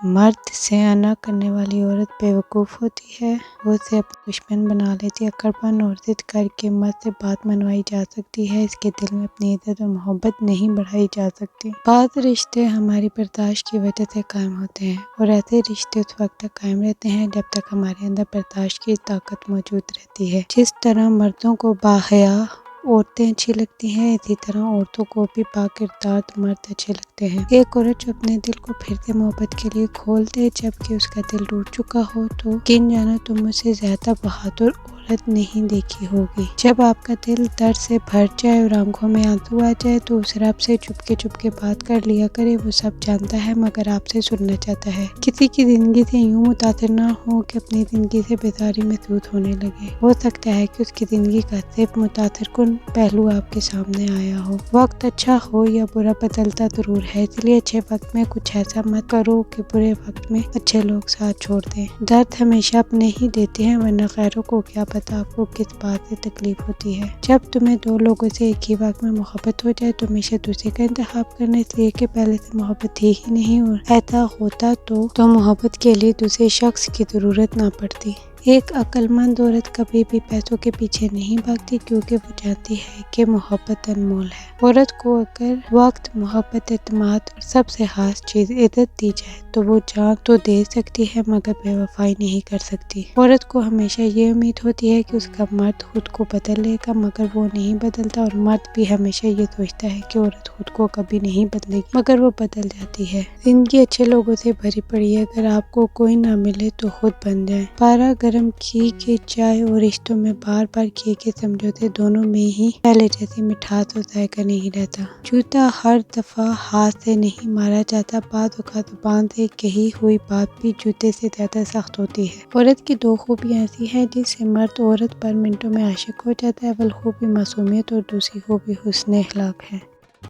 مرد سے انا کرنے والی عورت بیوقوف ہوتی ہے، وہ اسے اپنا دشمن بنا لیتی ہے۔ اکڑپن اور ضد کر کے مرد سے بات منوائی جا سکتی ہے، اس کے دل میں اپنی عزت اور محبت نہیں بڑھائی جا سکتی۔ بعض رشتے ہماری برداشت کی وجہ سے قائم ہوتے ہیں، اور ایسے رشتے اس وقت تک قائم رہتے ہیں جب تک ہمارے اندر برداشت کی طاقت موجود رہتی ہے۔ جس طرح مردوں کو باحیا عورتیں اچھی لگتی ہیں، اسی طرح عورتوں کو بھی باکردار مرد اچھے لگتے ہیں۔ ایک عورت جو اپنے دل کو پھر سے محبت کے لیے کھول دے جبکہ اس کا دل ٹوٹ چکا ہو تو یقین جانا تم مجھ سے زیادہ بہادر عورت نہیں دیکھی ہوگی۔ جب آپ کا دل درد سے بھر جائے اور آنکھوں میں آنسو آ جائے تو اس رب سے چپکے بات کر لیا کرے، وہ سب جانتا ہے مگر آپ سے سننا چاہتا ہے۔ کسی کی زندگی سے یوں متاثر نہ ہو کہ اپنی زندگی سے بیزاری محسوس ہونے لگے۔ ہو سکتا ہے کہ اس کی زندگی کا صرف متاثر کن پہلو آپ کے سامنے آیا ہو۔ وقت اچھا ہو یا برا بدلتا ضرور ہے، اس لیے اچھے وقت میں کچھ ایسا مت کرو کہ برے وقت میں اچھے لوگ ساتھ چھوڑ دیں۔ درد ہمیشہ اپنے ہی دیتے ہیں، ورنہ غیروں کو کیا پتا آپ کو کس بات سے تکلیف ہوتی ہے۔ جب تمہیں دو لوگوں سے ایک ہی وقت میں محبت ہو جائے تو ہمیشہ دوسرے کا انتخاب کرنا، اس لیے کہ پہلے سے محبت تھی ہی نہیں، اور ایسا ہوتا تو محبت کے لیے دوسرے شخص کی ضرورت نہ پڑتی۔ ایک عقل مند عورت کبھی بھی پیسوں کے پیچھے نہیں بھاگتی کیونکہ وہ جانتی ہے کہ محبت انمول ہے۔ عورت کو اگر وقت، محبت، اعتماد اور سب سے خاص چیز عزت دی جائے تو وہ جان تو دے سکتی ہے مگر بے وفائی نہیں کر سکتی۔ عورت کو ہمیشہ یہ امید ہوتی ہے کہ اس کا مرد خود کو بدل لے گا مگر وہ نہیں بدلتا، اور مرد بھی ہمیشہ یہ سوچتا ہے کہ عورت خود کو کبھی نہیں بدلے گی مگر وہ بدل جاتی ہے۔ زندگی اچھے لوگوں سے بھری پڑی ہے، اگر آپ کو کوئی نہ ملے تو خود بن جائیں۔ پارا گرم کی کے چائے اور رشتوں میں بار بار کیے کے سمجھوتے، دونوں میں ہی پہلے جیسی مٹھاس اور ذائقہ نہیں رہتا۔ جوتا ہر دفعہ ہاتھ سے نہیں مارا جاتا، بعض اوقات زبان سے کہی ہوئی بات بھی جوتے سے زیادہ سخت ہوتی ہے۔ عورت کی دو خوبیاں ایسی ہیں جس سے مرد عورت پر منٹوں میں عاشق ہو جاتا ہے، اول خوبی معصومیت اور دوسری خوبی حسن اخلاق ہے۔